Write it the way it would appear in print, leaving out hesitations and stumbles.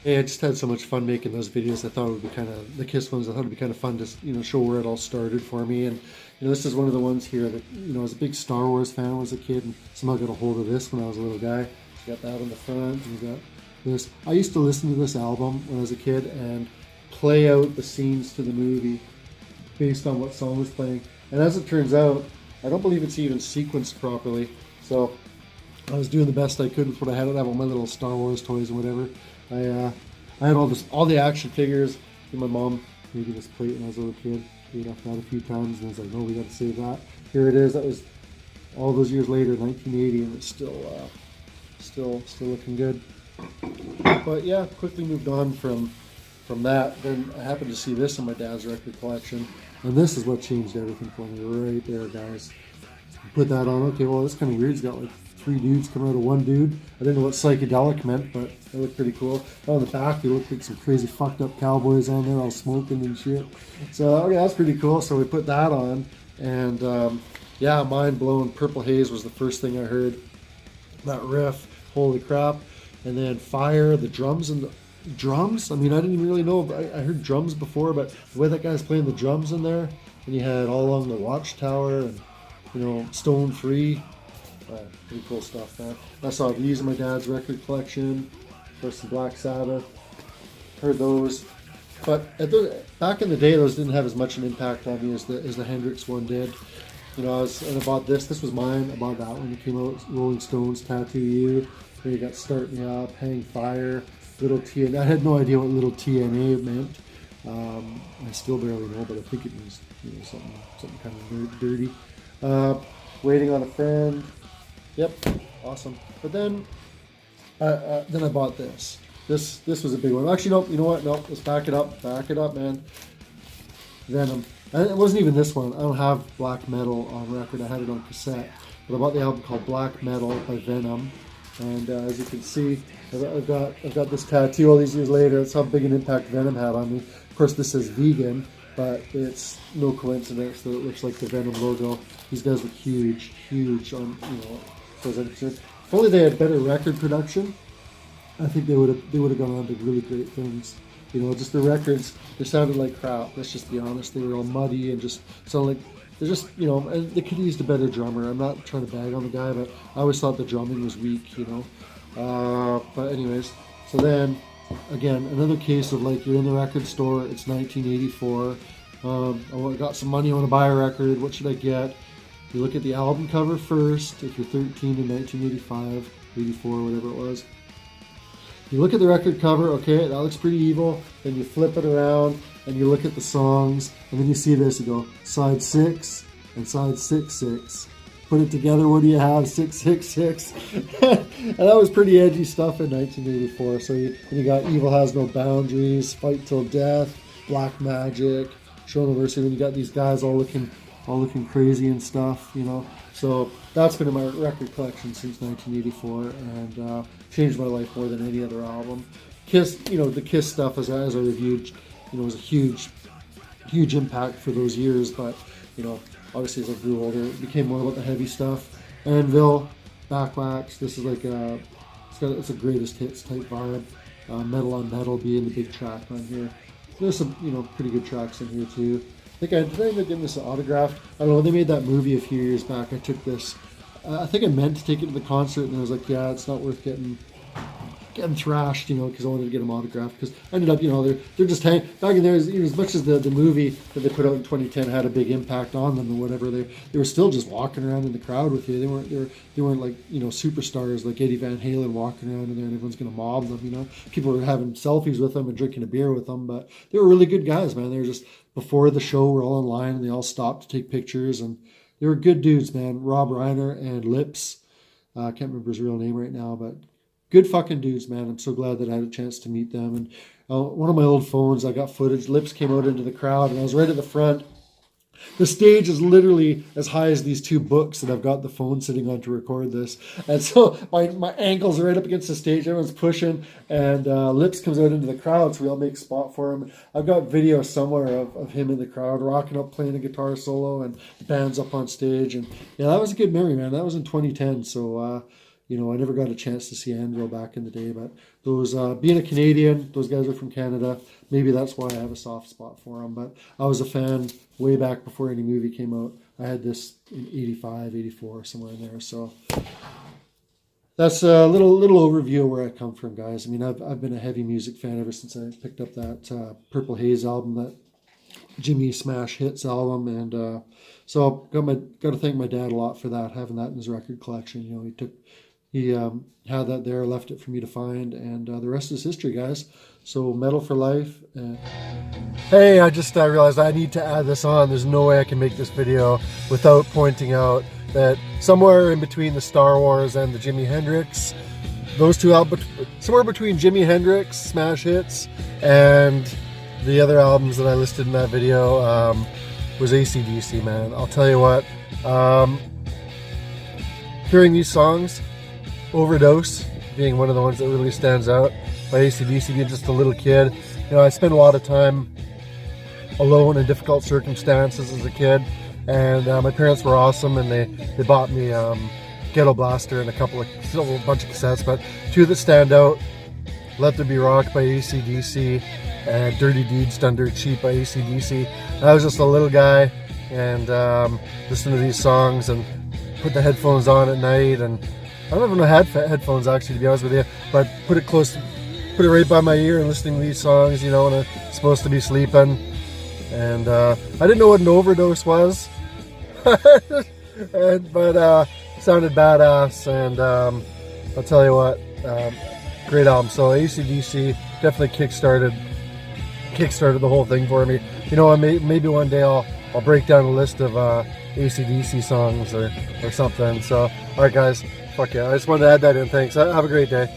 Hey, I just had so much fun making those videos. I thought it would be kind of the Kiss ones. I thought it'd be kind of fun to show where it all started for me. And this is one of the ones here that I was a big Star Wars fan when I was a kid, and somehow got a hold of this when I was a little guy. You got that on the front, and you got this. I used to listen to this album when I was a kid and play out the scenes to the movie based on what song was playing. And as it turns out, I don't believe it's even sequenced properly. So I was doing the best I could with what I had. I have all my little Star Wars toys and whatever. I had all the action figures. And my mom made me this plate when I was a little kid. Paid off that a few times, and I was like, no, we got to save that. Here it is. That was all those years later, 1980, and it's still looking good. But yeah, quickly moved on from that. Then I happened to see this in my dad's record collection, and this is what changed everything for me right there, guys. Put that on. Okay, well, that's kind of weird. It's got like three dudes coming out of one dude. I didn't know what psychedelic meant, but it looked pretty cool. On the back, they looked like some crazy fucked up cowboys on there, all smoking and shit. So okay, that's pretty cool. So we put that on, and yeah, mind blown. Purple Haze was the first thing I heard. That riff, holy crap! And then Fire, the drums and the drums. I mean, I didn't even really know. I heard drums before, but the way that guy's playing the drums in there, and you had All Along the Watchtower and Stone Free. Pretty cool stuff, man. I saw these in my dad's record collection. First, some Black Sabbath. Heard those. But back in the day, those didn't have as much an impact on me as the Hendrix one did. And I bought this. This was mine. I bought that when it came out. Rolling Stones, Tattoo You. Then you got Start Me Up, Hang Fire, Little TNA. I had no idea what Little TNA meant. I still barely know, but I think it means something kind of dirty. Waiting on a Friend. Yep, awesome. But then I bought this. This was a big one. Actually, nope. You know what? Nope. Let's back it up. Back it up, man. Venom. And it wasn't even this one. I don't have Black Metal on record. I had it on cassette. But I bought the album called Black Metal by Venom. And as you can see, I've got this tattoo all these years later. That's how big an impact Venom had on me. Of course, this is vegan, but it's no coincidence that it looks like the Venom logo. These guys were huge on if only they had better record production, I think they would have gone on to really great things. Just the records, they sounded like crap. Let's just be honest. They were all muddy and just sounded like they're just and they could have used a better drummer. I'm not trying to bag on the guy, but I always thought the drumming was weak. But anyways, so then again, another case of like you're in the record store. It's 1984. I got some money. I want to buy a record. What should I get? You look at the album cover first, if you're 13 in 1985, 84, whatever it was. You look at the record cover, okay, that looks pretty evil. Then you flip it around and you look at the songs, and then you see this, you go, side 6 and side 6. Put it together, what do you have? 666. And that was pretty edgy stuff in 1984. So you got Evil Has No Boundaries, Fight Till Death, Black Magic, Show No Mercy. Then you got these guys all looking crazy and stuff, So that's been in my record collection since 1984, and changed my life more than any other album. Kiss, the Kiss stuff, as I reviewed, was a huge impact for those years. But obviously as I grew older, it became more about the heavy stuff. Anvil, Backlash. This is like it's a greatest hits type vibe. Metal on Metal being the big track on here. There's some pretty good tracks in here too. Did I end up getting this autographed? I don't know. They made that movie a few years back. I took this. I think I meant to take it to the concert, and I was like, yeah, it's not worth getting thrashed, because I wanted to get them autographed. Because I ended up, they're just hanging. Back in there, as much as the movie that they put out in 2010 had a big impact on them or whatever, they were still just walking around in the crowd with you. They weren't like superstars like Eddie Van Halen walking around in there and everyone's gonna mob them. People were having selfies with them and drinking a beer with them, but they were really good guys, man. They were just before the show, we're all in line and they all stopped to take pictures, and they were good dudes, man. Rob Reiner and Lips. I can't remember his real name right now, but good fucking dudes, man. I'm so glad that I had a chance to meet them. And one of my old phones, I got footage. Lips came out into the crowd, and I was right at the front. The stage is literally as high as these two books that I've got the phone sitting on to record this. And so my ankles are right up against the stage. Everyone's pushing, and Lips comes out into the crowd, so we all make a spot for him. I've got video somewhere of him in the crowd, rocking up, playing a guitar solo, and the band's up on stage. And yeah, that was a good memory, man. That was in 2010, so You know, I never got a chance to see Andro back in the day, but those, being a Canadian, those guys are from Canada. Maybe that's why I have a soft spot for them. But I was a fan way back before any movie came out. I had this in 85, 84, somewhere in there. So that's a little overview of where I come from, guys. I mean, I've been a heavy music fan ever since I picked up that Purple Haze album, that Jimmy Smash Hits album, and so got to thank my dad a lot for that, having that in his record collection. You know, he had that there, left it for me to find, and the rest is history, guys. So Metal for Life. Hey, I just realized I need to add this on. There's no way I can make this video without pointing out that somewhere in between the Star Wars and the Jimi Hendrix, those two albums, somewhere between Jimi Hendrix, Smash Hits, and the other albums that I listed in that video, was AC/DC, man. I'll tell you what, hearing these songs, Overdose being one of the ones that really stands out, by AC/DC, being just a little kid. You know, I spent a lot of time alone in difficult circumstances as a kid, and my parents were awesome, and they bought me Ghetto Blaster and a bunch of cassettes, but two that stand out: Let There Be Rock by AC/DC and Dirty Deeds Done Dirt Cheap by AC/DC. I was just a little guy and listening to these songs and put the headphones on at night, and I don't even have headphones actually, to be honest with you, but put it right by my ear and listening to these songs, you know, when I'm supposed to be sleeping. And I didn't know what an overdose was, but sounded badass, and I'll tell you what, great album. So AC/DC definitely kickstarted the whole thing for me. You know, maybe one day I'll break down a list of AC/DC songs or something. So, all right, guys, fuck yeah, I just wanted to add that in. Thanks. Have a great day.